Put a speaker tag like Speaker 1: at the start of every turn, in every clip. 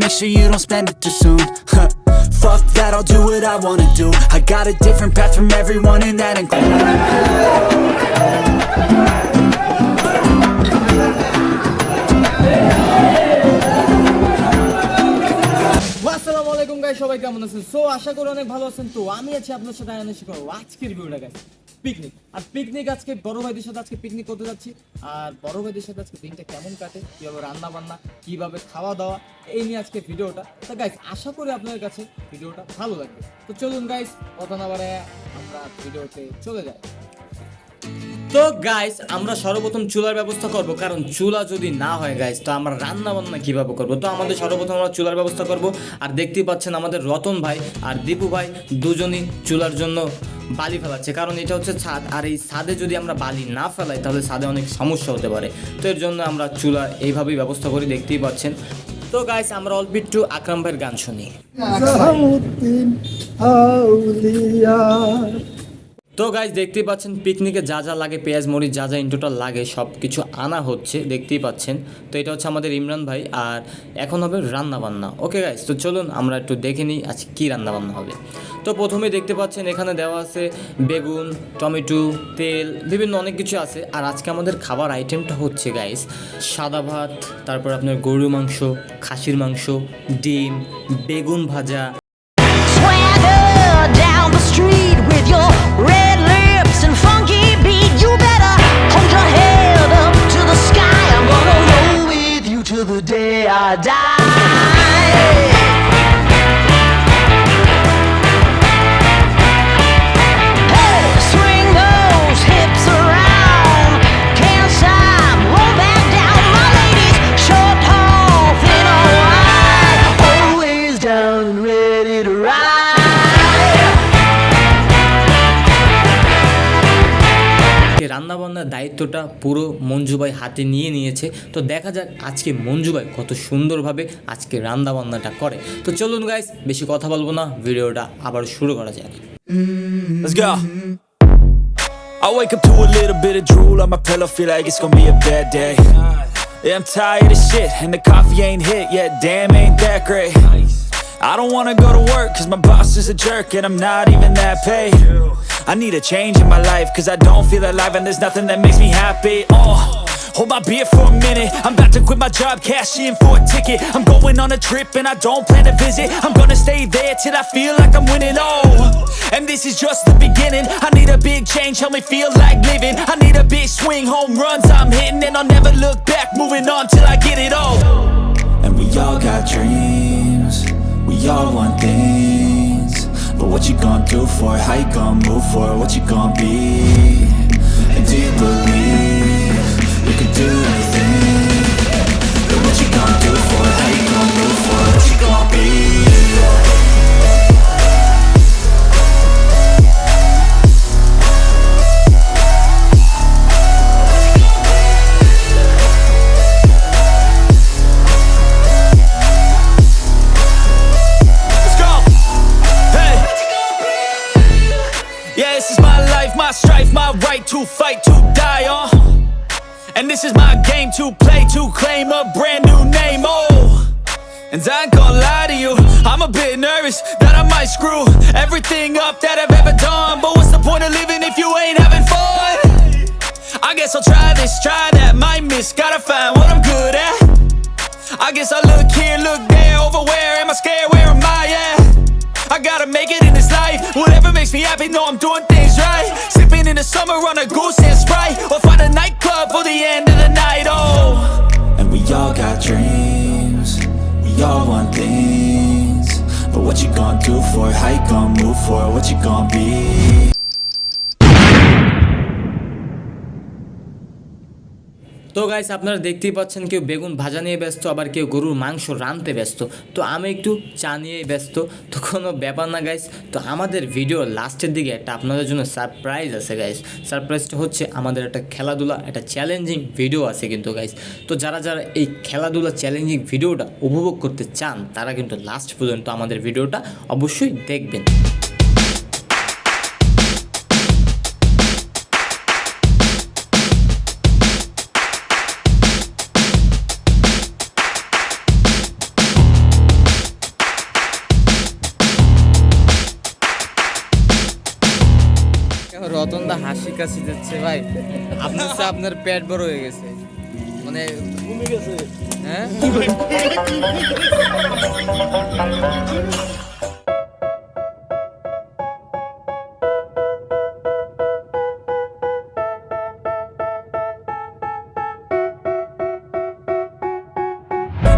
Speaker 1: Make sure you don't spend it too soon. Fuck that, I'll do what I wanna do. I got a different path from everyone and that includes
Speaker 2: আসসালামু আলাইকুম guys, সবাই কেমন আছেন? So আশা করি অনেক ভালো আছেন। তো আমি আছি আপনার সাথে আয়নের শিকার। আজকের ভিডিওটা গাইস পিকনিক। আর পিকনিক আজকে বড় ভাইদের সাথে আজকে পিকনিক করতে যাচ্ছি। আর বড় ভাইদের সাথে আজকে দিনটা কেমন কাটে, কিভাবে রান্না বান্না, কিভাবে খাওয়া দাওয়া, এই নিয়ে আজকে ভিডিওটা। তো গাইস আশা করি আপনাদের কাছে ভিডিওটা ভালো লাগবে। তো চলুন গাইস, কথা না বাড়ায় আমরা ভিডিওতে চলে যাই। তো গাইস আমরা সর্বপ্রথম চুলার ব্যবস্থা করব, কারণ চুলা যদি না হয় গাইস তো আমরা রান্না বান্না কিভাবে করব। তো আমাদের সর্বপ্রথম আমরা চুলার ব্যবস্থা করব। আর দেখতেই পাচ্ছেন আমাদের রতন ভাই আর দীপু ভাই দুজনই চুলার জন্য বালি ফেলাচ্ছে, কারণ এটা হচ্ছে ছাদ। আর এই ছাদে যদি আমরা বালি না ফেলাই তাহলে ছাদে অনেক সমস্যা হতে পারে। তো এর জন্য আমরা চুলা এইভাবেই ব্যবস্থা করি, দেখতেই পাচ্ছেন। তো গাইস আমরা অল্প একটু আকরাম ভাইয়ের গান শুনি। তো গাইস দেখতেই পাচ্ছেন পিকনিকে যা যা লাগে, পেঁয়াজ মরিচ যা যা ইন টোটাল লাগে সব কিছু আনা হচ্ছে, দেখতেই পাচ্ছেন। তো এটা হচ্ছে আমাদের ইমরান ভাই, আর এখন হবে রান্না বান্না। ওকে গাইস, তো চলুন আমরা একটু দেখে নিই আজকে কী রান্না বান্না হবে। তো প্রথমে দেখতে পাচ্ছেন এখানে দেওয়া আছে বেগুন, টমেটো, তেল, বিভিন্ন অনেক কিছু আছে। আর আজকে আমাদের খাবার আইটেমটা হচ্ছে গাইস সাদা ভাত, তারপর আপনার গরু মাংস, খাসির মাংস, ডিম, বেগুন ভাজা।
Speaker 3: Down the street with your red lips and funky beat. You better hold your head up to the sky. I'm gonna roll with you till the day I die. Hey, swing those hips around. Can't stop, roll back down. My ladies, short, tall, thin or wide, always down and ready to ride.
Speaker 2: রান্না বান্নার দায়িত্বটা পুরো মঞ্জু ভাই হাতে নিয়ে নিয়েছে। তো দেখা যাক আজকে মঞ্জু ভাই কত সুন্দরভাবে আজকে রান্না বান্নাটা করে। তো চলুন গাইস বেশি কথা বলবো না, ভিডিওটা আবার শুরু করা যাক।
Speaker 1: Let's go. I wake up to a little bit of drool on my pillow, feel like it's gonna be a bad day. Yeah, I'm tired of shit and the coffee ain't hit yet, damn ain't that great. I don't wanna go to work cause my boss is a jerk and I'm not even that paid. I need a change in my life cause I don't feel alive and there's nothing that makes me happy. Hold my beer for a minute, I'm about to quit my job, cash in for a ticket. I'm going on a trip and I don't plan to visit. I'm gonna stay there till I feel like I'm winning, and this is just the beginning. I need a big change, help me feel like living. I need a big swing, home runs I'm hitting, and I'll never look back, moving on till I get it all. And we all got dreams, we all want things, but what you gonna do for it? How you gonna move for it? What you gonna be? And do you believe you can do anything? But what you gonna do for it? How you gonna move for it? What you gonna be? My strife, my right to fight, to die on. And this is my game to play, to claim a brand new name, And I ain't gonna lie to you, I'm a bit nervous that I might screw everything up that I've ever done. But what's the point of living if you ain't having fun? I guess I'll try this, try that, might miss, gotta find what I'm good at. I guess I look here, look there, over where am I scared, where am I at? I gotta make it in this life, whatever makes me happy, know I'm doing things right. Sipping in the summer on a goose and Sprite, or find a nightclub for the end of the night, And we all got dreams, we all want things, but what you gonna do for it? How you gonna move for it? What you gonna be?
Speaker 2: তো guys আপনারা দেখতেই পাচ্ছেন কেউ বেগুন ভাজা নিয়ে ব্যস্ত, আবার কেউ গরুর মাংস রাঁধতে ব্যস্ত। তো আমি একটু চা নিয়ে ব্যস্ত, তো কোনো ব্যাপার না গাইস। তো আমাদের ভিডিও লাস্টের দিকে একটা আপনাদের জন্য সারপ্রাইজ আছে গাইস। সারপ্রাইজটা হচ্ছে আমাদের একটা খেলাধুলা, একটা চ্যালেঞ্জিং ভিডিও আছে কিন্তু গাইস। তো যারা যারা এই খেলাধুলা চ্যালেঞ্জিং ভিডিওটা উপভোগ করতে চান তারা কিন্তু লাস্ট পর্যন্ত আমাদের ভিডিওটা অবশ্যই দেখবেন। রতন দা হাসি কাশি যাচ্ছে ভাই, আপনার চেয়ে আপনার পেট বড় হয়ে গেছে, মানে কমে গেছে। হ্যাঁ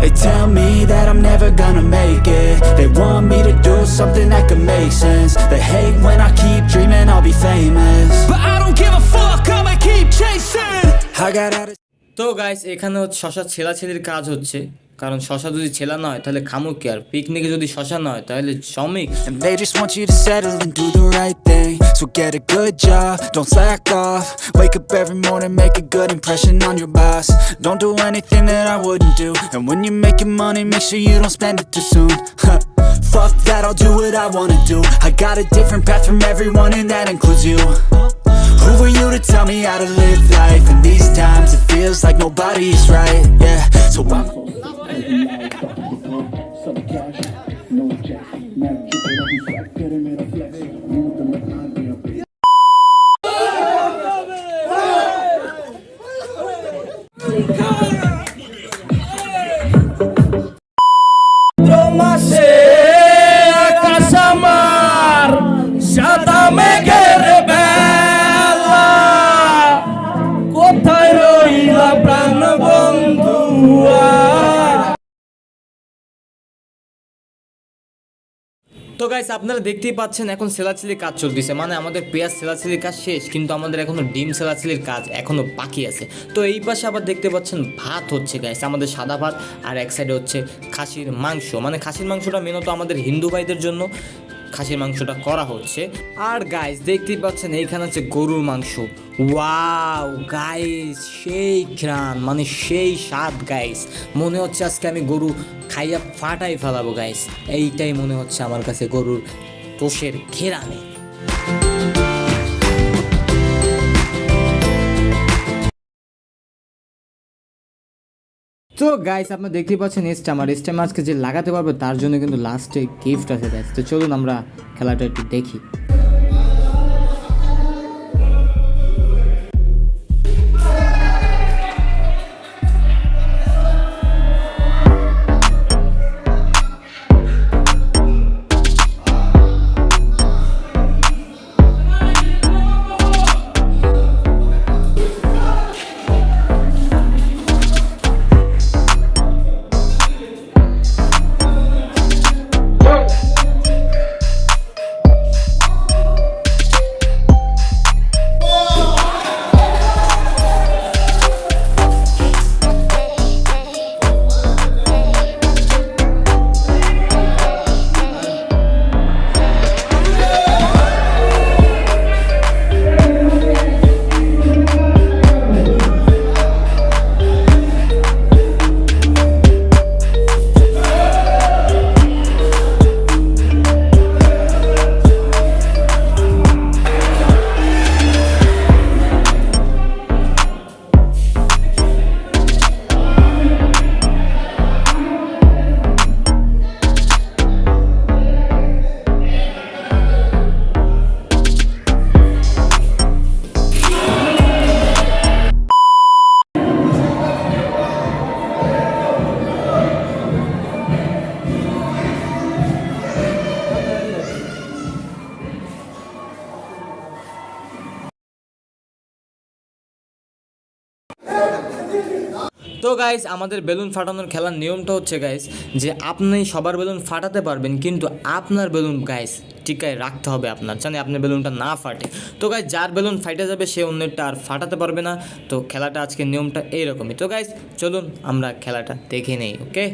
Speaker 1: They tell me that I'm never gonna make it. They want me to do something that could make sense. They hate when I keep dreaming I'll be famous, but I don't give a fuck, I'ma keep chasing. I got out of
Speaker 2: তো guys এখানে হচ্ছে শশা ছেলাছেলির কাজ হচ্ছে, কারণ শশা যদি ছেলা না হয় তাহলে খামুক কি, আর পিকনিকে যদি শশা না হয় তাহলে শ্রমিক।
Speaker 1: and they just want you to settle and do the right thing. So get a good job, don't slack off. Wake up every morning, make a good impression on your boss. Don't do anything that I wouldn't do. And when you're making money, make sure you don't spend it too soon. Fuck that, I'll do what I wanna do. I got a different path from everyone and that includes you. Who are you to tell me how to live life? In these times it feels like nobody's right. Yeah, so I'm
Speaker 2: তো guys আপনারা দেখতেই পাচ্ছেন এখন সেলাচিলির কাজ চলতেছে, মানে আমাদের পেঁয়াজ সেলাচিলির কাজ শেষ, কিন্তু আমাদের এখনো ডিম সেলাচিলির কাজ এখনো বাকি আছে। তো এই পাশে আবার দেখতে পাচ্ছেন ভাত হচ্ছে গাইস, আমাদের সাদা ভাত, আর এক সাইডে হচ্ছে খাসির মাংস, মানে খাসির মাংসটা মেনত আমাদের হিন্দু ভাইদের জন্য খাসির মাংসটা করা হচ্ছে। আর গাইস দেখতেই পাচ্ছেন এইখানে হচ্ছে গরুর মাংস, ওয়াও গাইস সেই ঘ্রাণ, মানে সেই স্বাদ গাইস, মনে হচ্ছে আজকে আমি গরু খাইয়া ফাটাই ফেলাবো গাইস, এইটাই মনে হচ্ছে আমার কাছে গরুর টোষের ঘেরানে। তো গাইস আপনারা দেখতেই পাচ্ছেন স্টেম আজকে যে লাগাতে পারবে তার জন্য কিন্তু লাস্টে গিফট আছে গাইস। তো চলুন আমরা খেলাটা একটু দেখি। তো গাইস আমাদের বেলুন ফাটানোর খেলার নিয়মটা হচ্ছে গাইস যে আপনি সবার বেলুন ফাটাতে পারবেন, কিন্তু আপনার বেলুন গাইস টিকায় রাখতে হবে আপনার, জানে আপনার বেলুনটা না ফাটে। তো গাইস যার বেলুন ফাইটে যাবে সে অন্যটা আর ফাটাতে পারবে না। তো খেলাটা আজকের নিয়মটা এইরকমই। তো গাইস চলুন আমরা খেলাটা দেখে নেই, ওকে।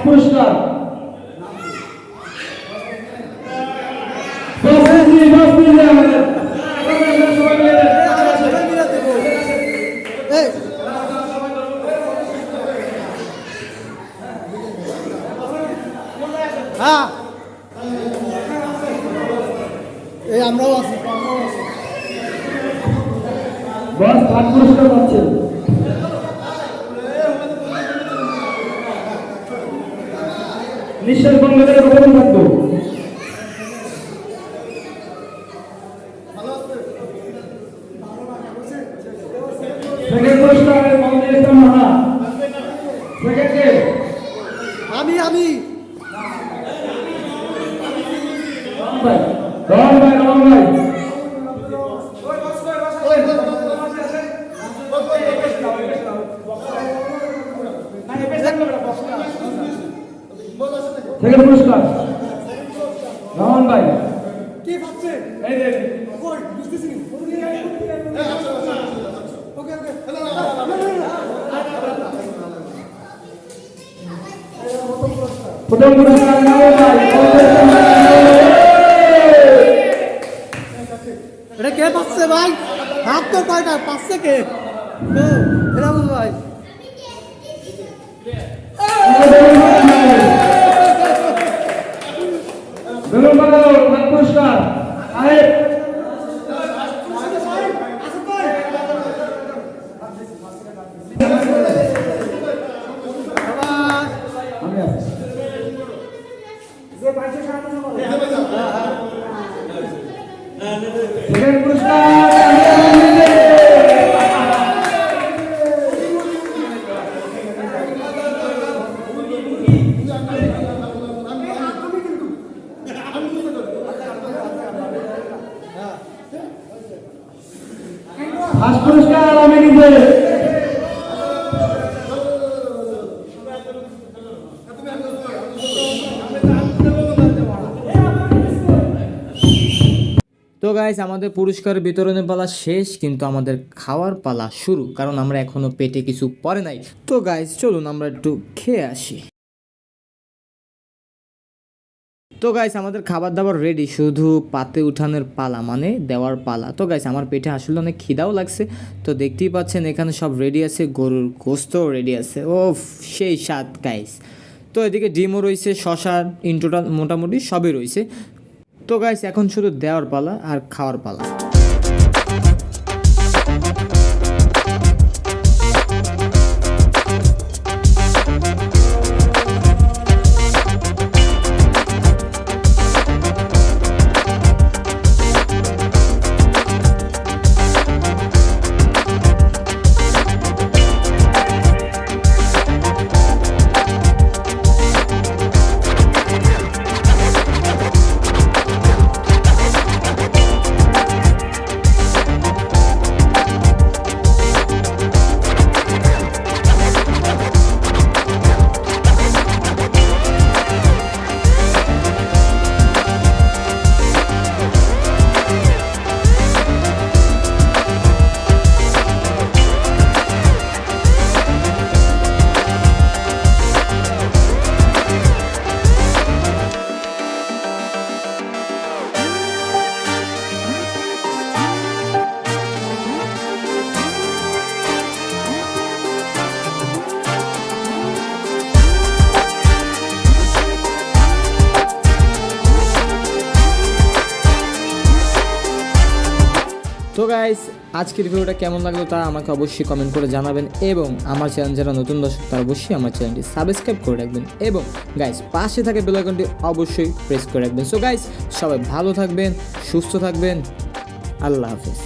Speaker 4: পুরস্কার
Speaker 5: হ্যাঁ এই আমরাও আছি
Speaker 4: বস থার্ড পুরস্কার পাচ্ছেন নিশ্চয় বাংলাদেশের প্রথম থাকবো সেকেন্ড পুরস্কার মোহাম্মদ ইসলাম মাহা সেকেন্ড কে
Speaker 5: আমি
Speaker 4: রহমান ভাই সেকেন্ড পুরস্কার রহমান ভাই
Speaker 5: কি ভাবছে
Speaker 4: এই যে
Speaker 5: কই বুঝতেছি না ওকে ওকে
Speaker 4: প্রথম পুরস্কার রহমান ভাই
Speaker 5: এটা কে পাচ্ছে ভাই হাত তো কয়টা পাচ্ছে কে এরা বল ভাই
Speaker 4: থার্ড পুরস্কার আরে আমি আছি সেকেন্ড পুরস্কার ফার্স্ট পুরস্কার আমি নিজে
Speaker 2: তো গাইস আমাদের পুরস্কার বিতরণের পালা শেষ, কিন্তু আমাদের খাওয়ার পালা শুরু, কারণ আমরা এখনো পেটে কিছু পড়ে নাই। তো গাইস চলুন আমরা একটু খেয়ে আসি। তো গাইস আমাদের খাবার দাবার রেডি, শুধু পাতে উঠানোর পালা, মানে দেওয়ার পালা। তো গাইস আমার পেটে আসলে অনেক খিদাও লাগছে, তো দেখতেই পাচ্ছেন এখানে সব রেডি আছে, গরুর গোস্তও রেডি আছে। ও সেই স্বাদ গাইস। তো এদিকে ডিমও রয়েছে, শশা, ইন টোটাল মোটামুটি সবই রয়েছে। তো গাইস এখন শুধু দেওয়ার পালা আর খাওয়ার পালা। তো গাইস আজকের ভিডিওটা কেমন লাগলো তা আমাকে অবশ্যই কমেন্ট করে জানাবেন, এবং আমার চ্যানেল যারা নতুন দর্শক তারা অবশ্যই আমার চ্যানেলটি সাবস্ক্রাইব করে রাখবেন, এবং গাইস পাশে থাকা বেল আইকনটি অবশ্যই প্রেস করে রাখবেন। সো গাইস সবাই ভালো থাকবেন, সুস্থ থাকবেন, আল্লাহ হাফেজ।